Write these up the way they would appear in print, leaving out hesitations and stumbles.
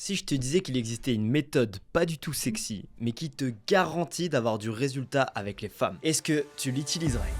Si je te disais qu'il existait une méthode pas du tout sexy, mais qui te garantit d'avoir du résultat avec les femmes, est-ce que tu l'utiliserais?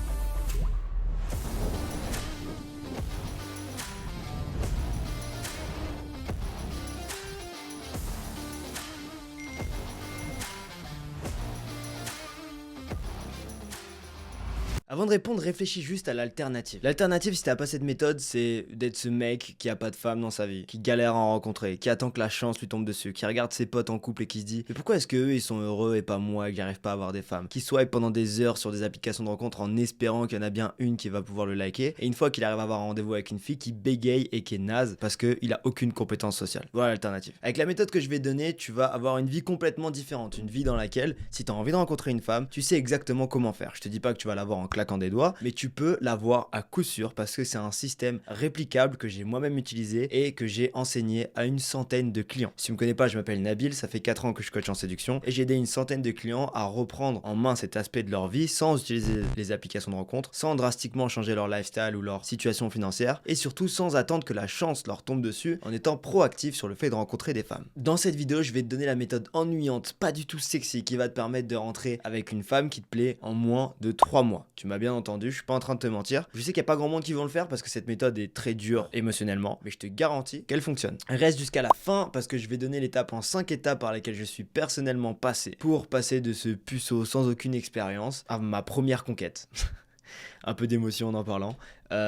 Avant de répondre, réfléchis juste à l'alternative. L'alternative, si t'as pas cette méthode, c'est d'être ce mec qui a pas de femme dans sa vie, qui galère à en rencontrer, qui attend que la chance lui tombe dessus, qui regarde ses potes en couple et qui se dit mais pourquoi est-ce que eux ils sont heureux et pas moi qui j'arrive pas à avoir des femmes, qui swipe pendant des heures sur des applications de rencontre en espérant qu'il y en a bien une qui va pouvoir le liker, et une fois qu'il arrive à avoir un rendez-vous avec une fille qui bégaye et qui est naze parce qu'il a aucune compétence sociale. Voilà l'alternative. Avec la méthode que je vais te donner, tu vas avoir une vie complètement différente, une vie dans laquelle si t'as envie de rencontrer une femme, tu sais exactement comment faire. Je te dis pas que tu vas l'avoir en claquant des doigts, mais tu peux l'avoir à coup sûr parce que c'est un système réplicable que j'ai moi-même utilisé et que j'ai enseigné à une centaine de clients. Si tu me connais pas, je m'appelle Nabil, ça fait 4 ans que je coach en séduction et j'ai aidé une centaine de clients à reprendre en main cet aspect de leur vie sans utiliser les applications de rencontre, sans drastiquement changer leur lifestyle ou leur situation financière et surtout sans attendre que la chance leur tombe dessus en étant proactif sur le fait de rencontrer des femmes. Dans cette vidéo, je vais te donner la méthode ennuyante, pas du tout sexy, qui va te permettre de rentrer avec une femme qui te plaît en moins de 3 mois. Tu m'as bien entendu, je suis pas en train de te mentir. Je sais qu'il n'y a pas grand monde qui vont le faire parce que cette méthode est très dure émotionnellement, mais je te garantis qu'elle fonctionne. Reste jusqu'à la fin parce que je vais donner l'étape en 5 étapes par lesquelles je suis personnellement passé pour passer de ce puceau sans aucune expérience à ma première conquête. Un peu d'émotion en parlant.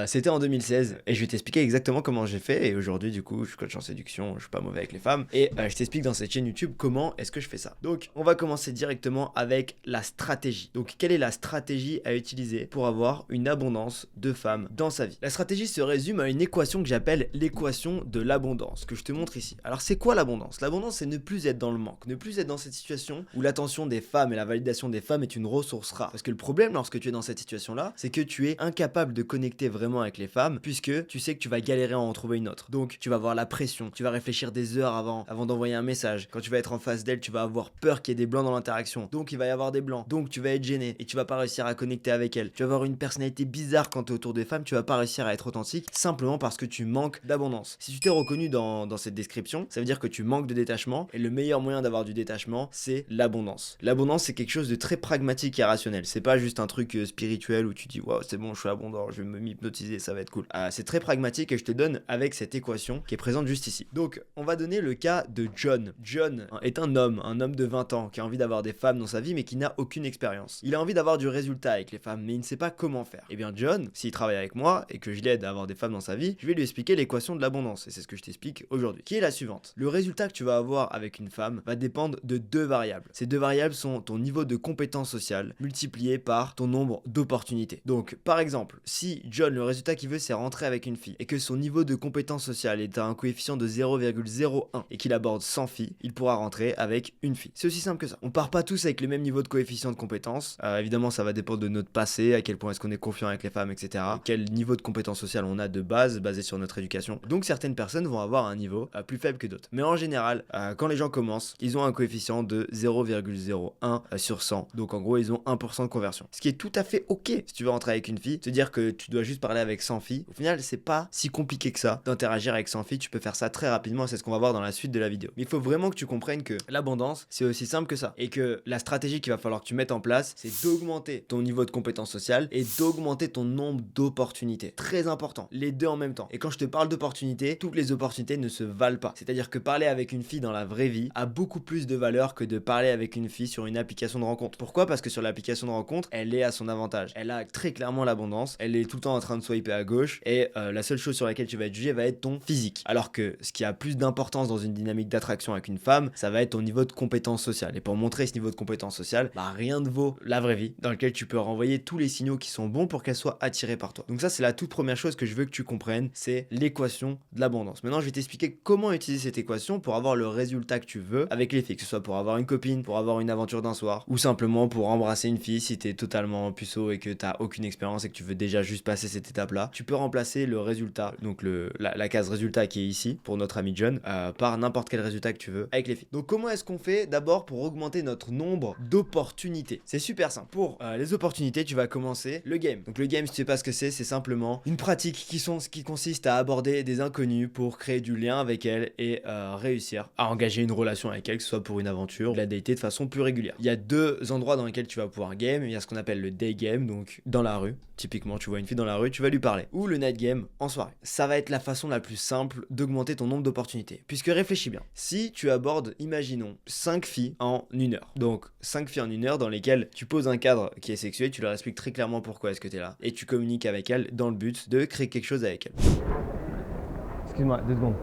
C'était en 2016 et je vais t'expliquer exactement comment j'ai fait. Et aujourd'hui, du coup, je suis coach en séduction, je suis pas mauvais avec les femmes. Et je t'explique dans cette chaîne YouTube comment est-ce que je fais ça. Donc, on va commencer directement avec la stratégie. Donc, quelle est la stratégie à utiliser pour avoir une abondance de femmes dans sa vie? La stratégie se résume à une équation que j'appelle l'équation de l'abondance, que je te montre ici. Alors, c'est quoi l'abondance? L'abondance, c'est ne plus être dans le manque, ne plus être dans cette situation où l'attention des femmes et la validation des femmes est une ressource rare. Parce que le problème lorsque tu es dans cette situation-là, c'est que tu es incapable de connecter vraiment avec les femmes puisque tu sais que tu vas galérer à en trouver une autre. Donc tu vas avoir la pression, tu vas réfléchir des heures avant d'envoyer un message. Quand tu vas être en face d'elle, tu vas avoir peur qu'il y ait des blancs dans l'interaction. Donc il va y avoir des blancs. Donc tu vas être gêné et tu vas pas réussir à connecter avec elle. Tu vas avoir une personnalité bizarre quand tu es autour des femmes, tu vas pas réussir à être authentique simplement parce que tu manques d'abondance. Si tu t'es reconnu dans cette description, ça veut dire que tu manques de détachement et le meilleur moyen d'avoir du détachement, c'est l'abondance. L'abondance, c'est quelque chose de très pragmatique et rationnel. C'est pas juste un truc spirituel où tu dis waouh, c'est bon, je suis abondant, je vais me m'hypnotiser, ça va être cool. C'est très pragmatique et je te donne avec cette équation qui est présente juste ici. Donc, on va donner le cas de John. John est un homme de 20 ans qui a envie d'avoir des femmes dans sa vie mais qui n'a aucune expérience. Il a envie d'avoir du résultat avec les femmes mais il ne sait pas comment faire. Et bien John, s'il travaille avec moi et que je l'aide à avoir des femmes dans sa vie, je vais lui expliquer l'équation de l'abondance et c'est ce que je t'explique aujourd'hui, qui est la suivante. Le résultat que tu vas avoir avec une femme va dépendre de deux variables. Ces deux variables sont ton niveau de compétence sociale multiplié par ton nombre d'opportunités. Donc, par exemple, si John, le résultat qu'il veut, c'est rentrer avec une fille et que son niveau de compétence sociale est à un coefficient de 0,01 et qu'il aborde 100 filles, il pourra rentrer avec une fille. C'est aussi simple que ça. On part pas tous avec le même niveau de coefficient de compétence. Évidemment, ça va dépendre de notre passé, à quel point est-ce qu'on est confiant avec les femmes, etc. Quel niveau de compétence sociale on a de base, basé sur notre éducation. Donc, certaines personnes vont avoir un niveau plus faible que d'autres. Mais en général, quand les gens commencent, ils ont un coefficient de 0,01 sur 100. Donc, en gros, ils ont 1% de conversion. Ce qui est tout à fait ok si tu veux rentrer avec une fille. Te dire que tu dois juste parler avec 100 filles. Au final, c'est pas si compliqué que ça d'interagir avec 100 filles. Tu peux faire ça très rapidement. C'est ce qu'on va voir dans la suite de la vidéo. Mais il faut vraiment que tu comprennes que l'abondance, c'est aussi simple que ça. Et que la stratégie qu'il va falloir que tu mettes en place, c'est d'augmenter ton niveau de compétence sociale et d'augmenter ton nombre d'opportunités. Très important. Les deux en même temps. Et quand je te parle d'opportunités, toutes les opportunités ne se valent pas. C'est-à-dire que parler avec une fille dans la vraie vie a beaucoup plus de valeur que de parler avec une fille sur une application de rencontre. Pourquoi? Parce que sur l'application de rencontre, elle est à son avantage. Elle a très clairement l'abondance. Elle est tout le temps en train de swiper à gauche et la seule chose sur laquelle tu vas être jugé va être ton physique. Alors que ce qui a plus d'importance dans une dynamique d'attraction avec une femme, ça va être ton niveau de compétence sociale. Et pour montrer ce niveau de compétence sociale, rien ne vaut la vraie vie dans laquelle tu peux renvoyer tous les signaux qui sont bons pour qu'elle soit attirée par toi. Donc ça, c'est la toute première chose que je veux que tu comprennes, c'est l'équation de l'abondance. Maintenant, je vais t'expliquer comment utiliser cette équation pour avoir le résultat que tu veux avec les filles, que ce soit pour avoir une copine, pour avoir une aventure d'un soir ou simplement pour embrasser une fille si t'es totalement puceau et que t'as aucune expérience et que tu veux déjà juste passer cette étape-là, tu peux remplacer le résultat, donc la case résultat qui est ici pour notre ami John, par n'importe quel résultat que tu veux avec les filles. Donc comment est-ce qu'on fait d'abord pour augmenter notre nombre d'opportunités? C'est super simple. Pour les opportunités, tu vas commencer le game. Donc le game, si tu sais pas ce que c'est simplement une pratique qui consiste à aborder des inconnus pour créer du lien avec elles et réussir à engager une relation avec elles, que ce soit pour une aventure ou la dater de façon plus régulière. Il y a deux endroits dans lesquels tu vas pouvoir game. Il y a ce qu'on appelle le day game, donc dans la rue. Typiquement, tu vois une fille dans la rue, tu vas lui parler. Ou le night game en soirée. Ça va être la façon la plus simple d'augmenter ton nombre d'opportunités. Puisque réfléchis bien. Si tu abordes, imaginons, 5 filles en 1 heure. Donc 5 filles en 1 heure dans lesquelles tu poses un cadre qui est sexuel, tu leur expliques très clairement pourquoi est-ce que tu es là. Et tu communiques avec elles dans le but de créer quelque chose avec elles. Excuse-moi, 2 secondes.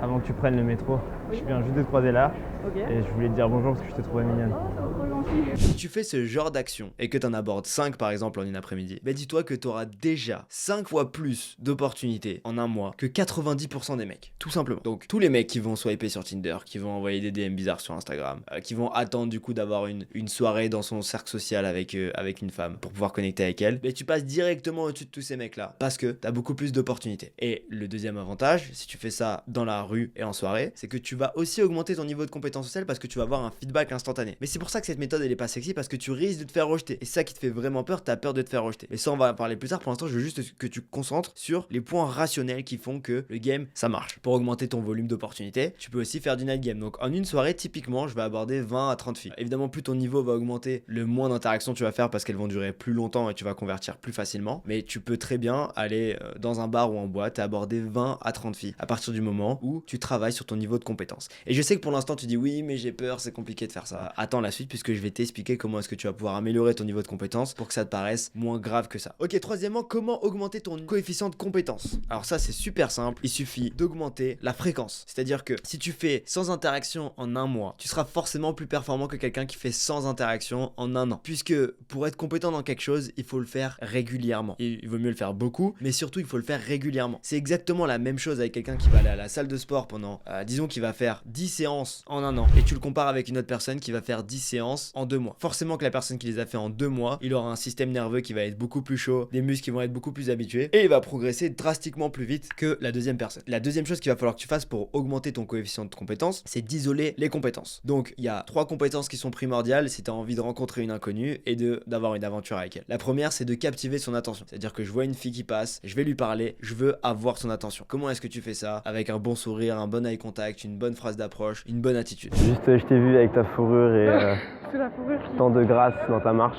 Avant que tu prennes le métro, je viens juste de te croiser là. Ok. Et je voulais te dire bonjour parce que je t'ai trouvé mignonne. Oh, c'est trop gentil. Si tu fais ce genre d'action et que tu en abordes 5 par exemple en une après-midi, bah dis-toi que tu auras déjà 5 fois plus d'opportunités en un mois que 90% des mecs. Tout simplement. Donc tous les mecs qui vont swiper sur Tinder, qui vont envoyer des DM bizarres sur Instagram, qui vont attendre du coup d'avoir une soirée dans son cercle social avec une femme pour pouvoir connecter avec elle, bah tu passes directement au-dessus de tous ces mecs là parce que tu as beaucoup plus d'opportunités. Et le deuxième avantage, si tu fais ça dans la rue et en soirée, c'est que tu vas aussi augmenter ton niveau de compétence sociale parce que tu vas avoir un feedback instantané. Mais c'est pour ça que cette méthode elle est pas sexy, parce que tu risques de te faire rejeter. Et c'est ça qui te fait vraiment peur, t'as peur de te faire rejeter. Mais ça on va en parler plus tard. Pour l'instant je veux juste que tu te concentres sur les points rationnels qui font que le game ça marche. Pour augmenter ton volume d'opportunités, tu peux aussi faire du night game. Donc en une soirée typiquement je vais aborder 20 à 30 filles. Évidemment plus ton niveau va augmenter, le moins d'interactions tu vas faire parce qu'elles vont durer plus longtemps et tu vas convertir plus facilement. Mais tu peux très bien aller dans un bar ou en boîte et aborder 20 à 30 filles à partir du moment où tu travailles sur ton niveau de compétence. Et je sais que pour l'instant tu dis oui mais j'ai peur, c'est compliqué de faire ça. Attends la suite puisque je vais t'expliquer comment est-ce que tu vas pouvoir améliorer ton niveau de compétence pour que ça te paraisse moins grave que ça. Ok, troisièmement, comment augmenter ton coefficient de compétence? Alors ça c'est super simple, il suffit d'augmenter la fréquence. C'est-à-dire que si tu fais 100 interactions en un mois, tu seras forcément plus performant que quelqu'un qui fait 100 interactions en un an. Puisque pour être compétent dans quelque chose, il faut le faire régulièrement. Il vaut mieux le faire beaucoup, mais surtout il faut le faire régulièrement. C'est exactement la même chose avec quelqu'un qui va aller à la salle de sport pendant, disons qu'il va faire 10 séances en un an, et tu le compares avec une autre personne qui va faire 10 séances en 2 mois. Forcément que la personne qui les a fait en 2 mois, il aura un système nerveux qui va être beaucoup plus chaud, des muscles qui vont être beaucoup plus habitués, et il va progresser drastiquement plus vite que la deuxième personne. La deuxième chose qu'il va falloir que tu fasses pour augmenter ton coefficient de compétence, c'est d'isoler les compétences. Donc il y a 3 compétences qui sont primordiales si tu as envie de rencontrer une inconnue et d'avoir une aventure avec elle. La première, c'est de captiver son attention. C'est-à-dire que je vois une fille qui passe, je vais lui parler, je veux avoir son attention. Comment est-ce que tu fais ça? Avec un bon sourire, un bon eye contact, une bonne phrase d'approche, une bonne attitude. Juste, je t'ai vu avec ta fourrure et C'est la fourrure qui... tant de grâce dans ta marche.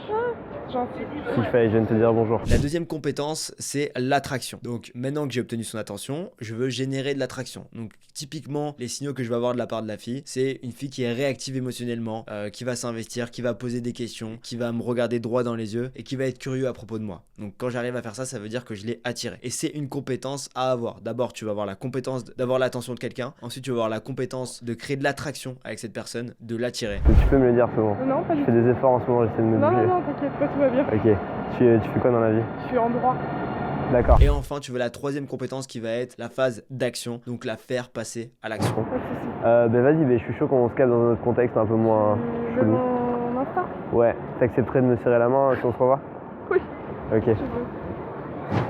Gentil. S'il fallait, je viens de te dire bonjour. La deuxième compétence, c'est l'attraction. Donc maintenant que j'ai obtenu son attention, je veux générer de l'attraction. Donc typiquement, les signaux que je vais avoir de la part de la fille, c'est une fille qui est réactive émotionnellement, qui va s'investir, qui va poser des questions, qui va me regarder droit dans les yeux et qui va être curieux à propos de moi. Donc quand j'arrive à faire ça, ça veut dire que je l'ai attiré. Et c'est une compétence à avoir. D'abord, tu vas avoir la compétence d'avoir l'attention de quelqu'un. Ensuite, tu vas avoir la compétence de créer de l'attraction avec cette personne, de l'attirer. Tu peux me le dire souvent. Non, pas du Je tout. fais des efforts en ce moment, j'essaie de me Non, bouger. non, t'inquiète pas, tout va bien. Ok. Tu fais quoi dans la vie? Je suis en droit. D'accord. Et enfin, tu veux la troisième compétence qui va être la phase d'action, donc la faire passer à l'action. Pas de soucis. Vas-y, je suis chaud qu'on se calme dans un autre contexte un peu moins Tu veux chelou. mon Insta? Ouais, t'accepterais de me serrer la main si on se revoit? Oui. Ok. Je veux.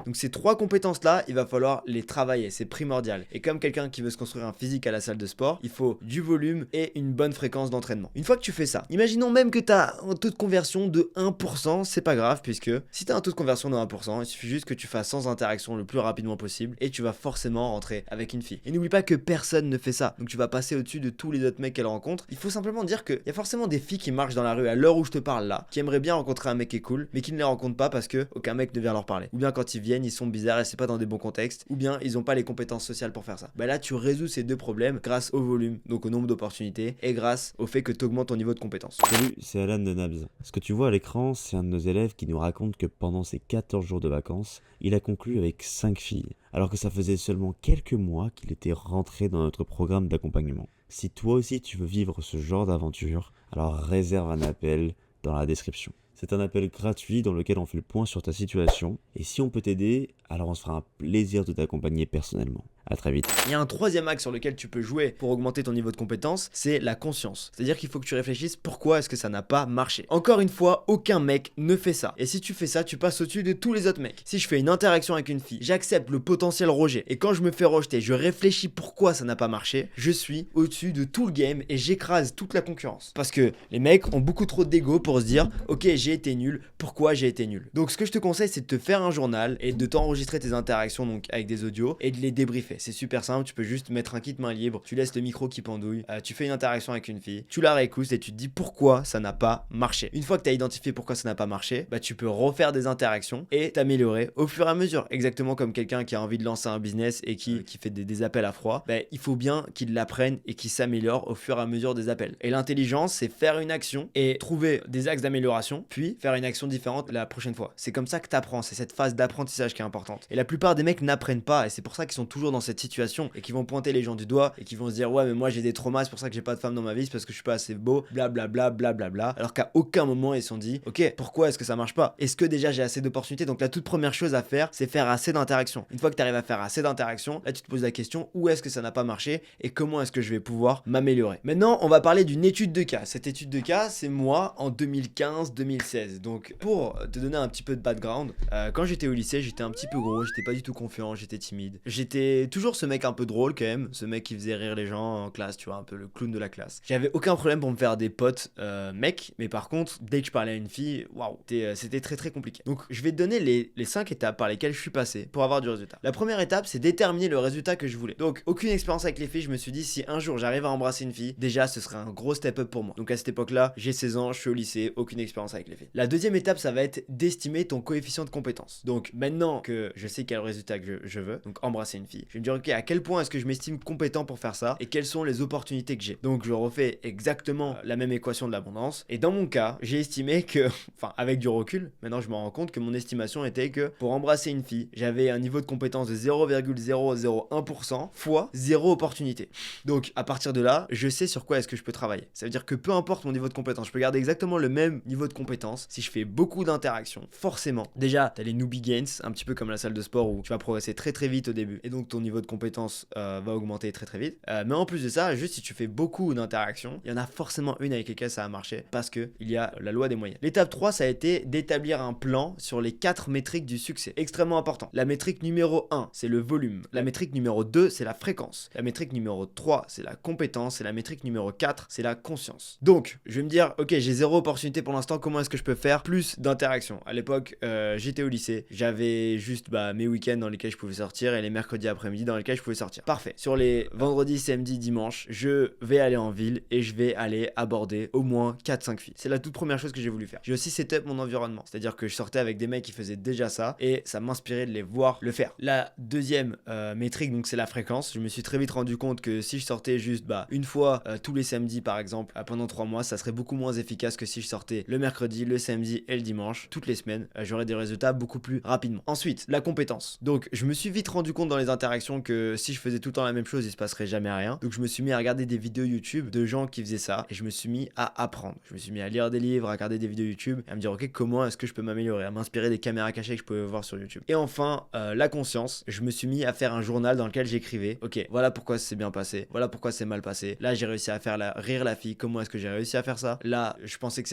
Donc ces 3 compétences-là, il va falloir les travailler, c'est primordial. Et comme quelqu'un qui veut se construire un physique à la salle de sport, il faut du volume et une bonne fréquence d'entraînement. Une fois que tu fais ça, imaginons même que tu as un taux de conversion de 1%, c'est pas grave, puisque si tu as un taux de conversion de 1%, il suffit juste que tu fasses sans interaction le plus rapidement possible et tu vas forcément rentrer avec une fille. Et n'oublie pas que personne ne fait ça, donc tu vas passer au-dessus de tous les autres mecs qu'elle rencontre. Il faut simplement dire qu'il y a forcément des filles qui marchent dans la rue à l'heure où je te parle là, qui aimeraient bien rencontrer un mec qui est cool, mais qui ne les rencontrent pas parce que aucun mec ne vient leur parler. Ou bien quand ils viennent, ils sont bizarres et c'est pas dans des bons contextes, ou bien ils ont pas les compétences sociales pour faire ça. Bah là tu résous ces 2 problèmes grâce au volume, donc au nombre d'opportunités, et grâce au fait que tu augmentes ton niveau de compétence. Salut, c'est Alan de Nabs. Ce que tu vois à l'écran, c'est un de nos élèves qui nous raconte que pendant ses 14 jours de vacances, il a conclu avec 5 filles, alors que ça faisait seulement quelques mois qu'il était rentré dans notre programme d'accompagnement. Si toi aussi tu veux vivre ce genre d'aventure, alors réserve un appel dans la description. C'est un appel gratuit dans lequel on fait le point sur ta situation, et si on peut t'aider, alors on se fera un plaisir de t'accompagner personnellement. À très vite. Il y a un troisième axe sur lequel tu peux jouer pour augmenter ton niveau de compétence, c'est la conscience. C'est-à-dire qu'il faut que tu réfléchisses pourquoi est-ce que ça n'a pas marché. Encore une fois, aucun mec ne fait ça. Et si tu fais ça, tu passes au-dessus de tous les autres mecs. Si je fais une interaction avec une fille, j'accepte le potentiel rejet, et quand je me fais rejeter, je réfléchis pourquoi ça n'a pas marché, je suis au-dessus de tout le game et j'écrase toute la concurrence. Parce que les mecs ont beaucoup trop d'ego pour se dire ok, j'ai été nul, pourquoi j'ai été nul. Donc ce que je te conseille, c'est de te faire un journal et de t'enregistrer tes interactions donc avec des audios et de les débriefer. C'est super simple, tu peux juste mettre un kit main libre, tu laisses le micro qui pendouille, tu fais une interaction avec une fille, tu la réécoutes et tu te dis pourquoi ça n'a pas marché. Une fois que tu as identifié pourquoi ça n'a pas marché, bah tu peux refaire des interactions et t'améliorer au fur et à mesure. Exactement comme quelqu'un qui a envie de lancer un business et qui fait des appels à froid, bah, il faut bien qu'il l'apprenne et qu'il s'améliore au fur et à mesure des appels. Et l'intelligence, c'est faire une action et trouver des axes d'amélioration, puis faire une action différente la prochaine fois. C'est comme ça que tu apprends, c'est cette phase d'apprentissage qui est importante. Et la plupart des mecs n'apprennent pas et c'est pour ça qu'ils sont toujours dans cette situation et qu'ils vont pointer les gens du doigt et qu'ils vont se dire ouais mais moi j'ai des traumas, c'est pour ça que j'ai pas de femme dans ma vie, c'est parce que je suis pas assez beau, blablabla, blablabla. Alors qu'à aucun moment ils se sont dit ok, pourquoi est-ce que ça marche pas? Est-ce que déjà j'ai assez d'opportunités? Donc la toute première chose à faire, c'est faire assez d'interactions. Une fois que tu arrives à faire assez d'interactions, là tu te poses la question où est-ce que ça n'a pas marché et comment est-ce que je vais pouvoir m'améliorer. Maintenant, on va parler d'une étude de cas. Cette étude de cas, c'est moi en 2015-2016. Donc pour te donner un petit peu de background, quand j'étais au lycée, j'étais un petit peu gros, j'étais pas du tout confiant, j'étais timide. J'étais toujours ce mec un peu drôle quand même, ce mec qui faisait rire les gens en classe, tu vois, un peu le clown de la classe. J'avais aucun problème pour me faire des potes mecs, mais par contre, dès que je parlais à une fille, waouh, c'était très très compliqué. Donc je vais te donner les 5 étapes par lesquelles je suis passé pour avoir du résultat. La première étape, c'est déterminer le résultat que je voulais. Donc aucune expérience avec les filles, je me suis dit si un jour j'arrive à embrasser une fille, déjà ce serait un gros step up pour moi. Donc à cette époque-là, j'ai 16 ans, je suis au lycée, aucune expérience avec les filles. La deuxième étape, ça va être d'estimer ton coefficient de compétence. Donc maintenant que je sais quel résultat que je veux, donc embrasser une fille, je vais me dire ok, à quel point est-ce que je m'estime compétent pour faire ça et quelles sont les opportunités que j'ai. Donc je refais exactement la même équation de l'abondance et dans mon cas, j'ai estimé que, enfin avec du recul, maintenant je me rends compte que mon estimation était que pour embrasser une fille, j'avais un niveau de compétence de 0,001% fois 0 opportunité. Donc à partir de là, je sais sur quoi est-ce que je peux travailler. Ça veut dire que peu importe mon niveau de compétence, je peux garder exactement le même niveau de compétence si je fais beaucoup d'interactions. Forcément, déjà, t'as les newbie gains, un petit peu comme la salle de sport où tu vas progresser très très vite au début et donc ton niveau de compétence va augmenter très très vite. Mais en plus de ça, juste si tu fais beaucoup d'interactions, il y en a forcément une avec laquelle ça a marché parce que il y a la loi des moyens. L'étape 3, ça a été d'établir un plan sur les 4 métriques du succès. Extrêmement important. La métrique numéro 1, c'est le volume. La métrique numéro 2, c'est la fréquence. La métrique numéro 3, c'est la compétence. Et la métrique numéro 4, c'est la conscience. Donc, je vais me dire, ok, j'ai 0 opportunité pour l'instant, comment est-ce que je peux faire plus d'interactions? À l'époque, j'étais au lycée, j'avais juste mes week-ends dans lesquels je pouvais sortir et les mercredis après-midi dans lesquels je pouvais sortir. Parfait. Sur les vendredis, samedis, dimanches, je vais aller en ville et je vais aller aborder au moins 4-5 filles. C'est la toute première chose que j'ai voulu faire. J'ai aussi set up mon environnement, c'est-à-dire que je sortais avec des mecs qui faisaient déjà ça et ça m'inspirait de les voir le faire. La deuxième métrique, donc c'est la fréquence. Je me suis très vite rendu compte que si je sortais juste une fois tous les samedis par exemple pendant 3 mois, ça serait beaucoup moins efficace que si je sortais le mercredi, le samedi et le dimanche toutes les semaines. J'aurais des résultats beaucoup plus rapidement. Ensuite, la compétence. Donc je me suis vite rendu compte dans les interactions que si je faisais tout le temps la même chose, il se passerait jamais rien. Donc je me suis mis à regarder des vidéos YouTube de gens qui faisaient ça et je me suis mis à apprendre. Je me suis mis à lire des livres, à regarder des vidéos YouTube et à me dire ok, comment est-ce que je peux m'améliorer, à m'inspirer des caméras cachées que je pouvais voir sur YouTube. Et enfin, la conscience. Je me suis mis à faire un journal dans lequel j'écrivais ok, voilà pourquoi c'est bien passé, voilà pourquoi c'est mal passé. Là, j'ai réussi à faire rire la fille. Comment est-ce que j'ai réussi à faire ça? Là, je pensais que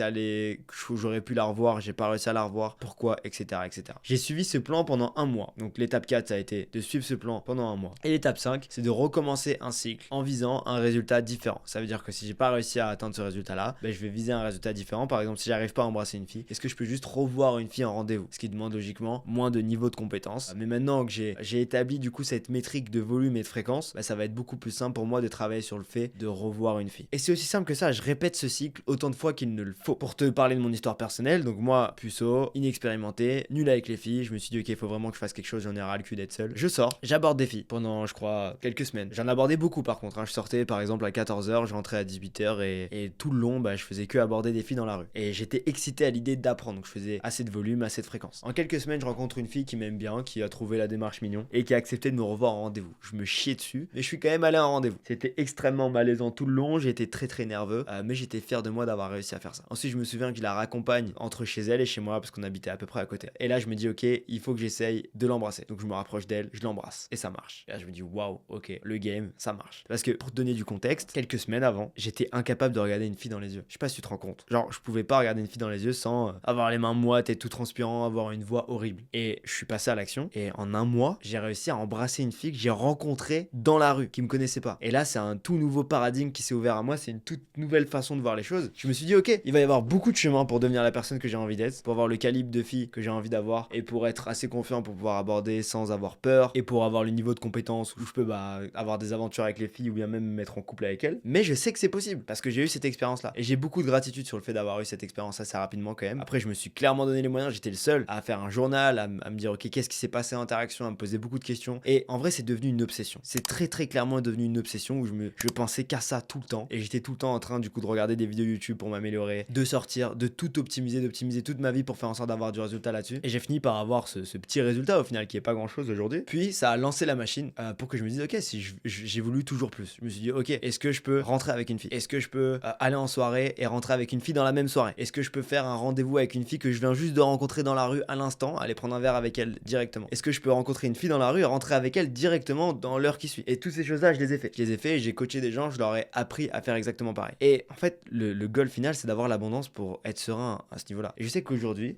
j'aurais pu la revoir, j'ai pas réussi à la revoir. Pourquoi, etc., etc. J'ai suivi ce plan pendant 1 mois. Donc l'étape 4, ça a été de suivre ce plan pendant 1 mois. Et l'étape 5, c'est de recommencer un cycle en visant un résultat différent. Ça veut dire que si j'ai pas réussi à atteindre ce résultat-là, je vais viser un résultat différent. Par exemple, si j'arrive pas à embrasser une fille, est-ce que je peux juste revoir une fille en rendez-vous? Ce qui demande logiquement moins de niveau de compétence. Mais maintenant que j'ai établi du coup cette métrique de volume et de fréquence, ça va être beaucoup plus simple pour moi de travailler sur le fait de revoir une fille. Et c'est aussi simple que ça, je répète ce cycle autant de fois qu'il ne le faut. Pour te parler de mon histoire personnelle, donc moi, puceau, inexpérimenté, nul avec les filles, je me suis dit ok, il faut vraiment que je fasse quelque chose, j'en ai ras le cul d'être seul. Je sors, j'aborde des filles pendant je crois quelques semaines. J'en abordais beaucoup par contre, je sortais par exemple à 14h, je rentrais à 18h et tout le long, je faisais que aborder des filles dans la rue. Et j'étais excité à l'idée d'apprendre, donc je faisais assez de volume, assez de fréquence. En quelques semaines, je rencontre une fille qui m'aime bien, qui a trouvé la démarche mignon et qui a accepté de me revoir en rendez-vous. Je me chiais dessus, mais je suis quand même allé en rendez-vous. C'était extrêmement malaisant tout le long, j'étais très très nerveux, mais j'étais fier de moi d'avoir réussi à faire ça. Ensuite, je me souviens que je la raccompagne entre chez elle et chez moi parce qu'on habitait à peu près à côté. Et là, je me dis ok, il faut que j'essaye de l'embrasser. Donc je me rapproche d'elle, je l'embrasse et ça marche. marche. Et là je me dis waouh, ok, le game ça marche. Parce que pour te donner du contexte, quelques semaines avant, j'étais incapable de regarder une fille dans les yeux. Je sais pas si tu te rends compte. Genre je pouvais pas regarder une fille dans les yeux sans avoir les mains moites, être tout transpirant, avoir une voix horrible. Et je suis passé à l'action et en un mois, j'ai réussi à embrasser une fille que j'ai rencontrée dans la rue, qui me connaissait pas. Et là c'est un tout nouveau paradigme qui s'est ouvert à moi, c'est une toute nouvelle façon de voir les choses. Je me suis dit ok, il va y avoir beaucoup de chemin pour devenir la personne que j'ai envie d'être, pour avoir le calibre de fille que j'ai envie d'avoir et pour être assez confiant pour pouvoir aborder sans avoir peur et pour avoir le niveau de compétence où je peux avoir des aventures avec les filles ou bien même me mettre en couple avec elles. Mais je sais que c'est possible parce que j'ai eu cette expérience là et j'ai beaucoup de gratitude sur le fait d'avoir eu cette expérience assez rapidement quand même. Après je me suis clairement donné les moyens, j'étais le seul à faire un journal, à me dire ok qu'est-ce qui s'est passé en interaction, à me poser beaucoup de questions et en vrai c'est devenu une obsession. C'est très très clairement devenu une obsession où je pensais qu'à ça tout le temps et j'étais tout le temps en train du coup de regarder des vidéos YouTube pour m'améliorer, de sortir, de tout optimiser, d'optimiser toute ma vie pour faire en sorte d'avoir du résultat là-dessus. Et j'ai fini par avoir ce petit résultat au final qui est pas grand chose aujourd'hui. Puis ça a lancé la machine pour que je me dise ok si j'ai voulu toujours plus. Je me suis dit ok est-ce que je peux rentrer avec une fille, est-ce que je peux aller en soirée et rentrer avec une fille dans la même soirée, est-ce que je peux faire un rendez-vous avec une fille que je viens juste de rencontrer dans la rue à l'instant, aller prendre un verre avec elle directement, est-ce que je peux rencontrer une fille dans la rue et rentrer avec elle directement dans l'heure qui suit. Et toutes ces choses là je les ai fait et j'ai coaché des gens, je leur ai appris à faire exactement pareil. Et en fait le goal final c'est d'avoir l'abondance pour être serein à ce niveau là. Et je sais qu'aujourd'hui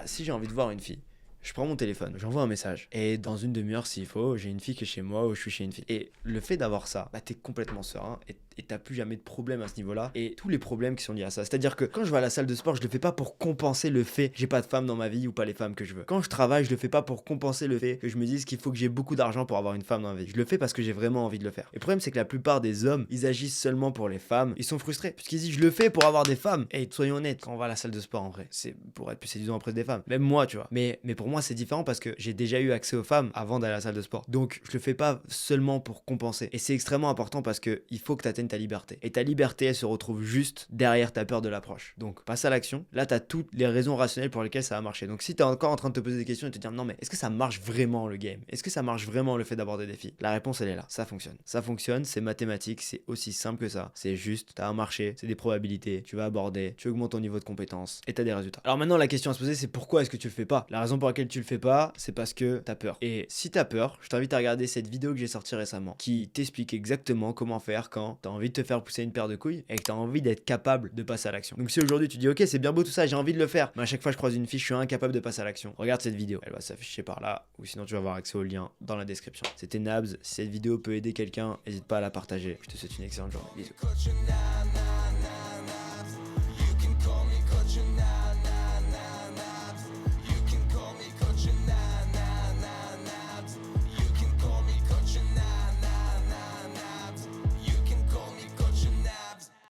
si j'ai envie de voir une fille, je prends mon téléphone, j'envoie un message et dans une demi-heure s'il faut, j'ai une fille qui est chez moi ou je suis chez une fille. Et le fait d'avoir ça, t'es complètement serein et t'as plus jamais de problème à ce niveau-là et tous les problèmes qui sont liés à ça. C'est-à-dire que quand je vais à la salle de sport, je le fais pas pour compenser le fait que j'ai pas de femmes dans ma vie ou pas les femmes que je veux. Quand je travaille, je le fais pas pour compenser le fait que je me dise qu'il faut que j'ai beaucoup d'argent pour avoir une femme dans ma vie. Je le fais parce que j'ai vraiment envie de le faire. Et le problème c'est que la plupart des hommes, ils agissent seulement pour les femmes. Ils sont frustrés puisqu'ils disent je le fais pour avoir des femmes. Et soyons honnêtes, quand on va à la salle de sport en vrai, c'est pour être plus séduisant auprès des femmes. Même moi, tu vois. Mais pour moi c'est différent parce que j'ai déjà eu accès aux femmes avant d'aller à la salle de sport. Donc je le fais pas seulement pour compenser. Et c'est extrêmement important parce que il faut que tu atteignes ta liberté. Et ta liberté, elle se retrouve juste derrière ta peur de l'approche. Donc passe à l'action. Là, tu as toutes les raisons rationnelles pour lesquelles ça va marcher. Donc si tu es encore en train de te poser des questions et te dire non mais est-ce que ça marche vraiment le game? Est-ce que ça marche vraiment le fait d'aborder des filles? La réponse elle est là. Ça fonctionne. Ça fonctionne, c'est mathématique, c'est aussi simple que ça. C'est juste, tu as un marché, c'est des probabilités, tu vas aborder, tu augmentes ton niveau de compétence et tu as des résultats. Alors maintenant la question à se poser c'est pourquoi est-ce que tu le fais pas? La raison pour laquelle tu le fais pas, c'est parce que tu as peur. Et si tu as peur, je t'invite à regarder cette vidéo que j'ai sortie récemment qui t'explique exactement comment faire quand tu as envie de te faire pousser une paire de couilles et que tu as envie d'être capable de passer à l'action. Donc si aujourd'hui tu dis ok c'est bien beau tout ça, j'ai envie de le faire, mais à chaque fois je croise une fille, je suis incapable de passer à l'action, regarde cette vidéo, elle va s'afficher par là ou sinon tu vas avoir accès au lien dans la description. C'était Nabs, si cette vidéo peut aider quelqu'un, n'hésite pas à la partager. Je te souhaite une excellente journée, bisous.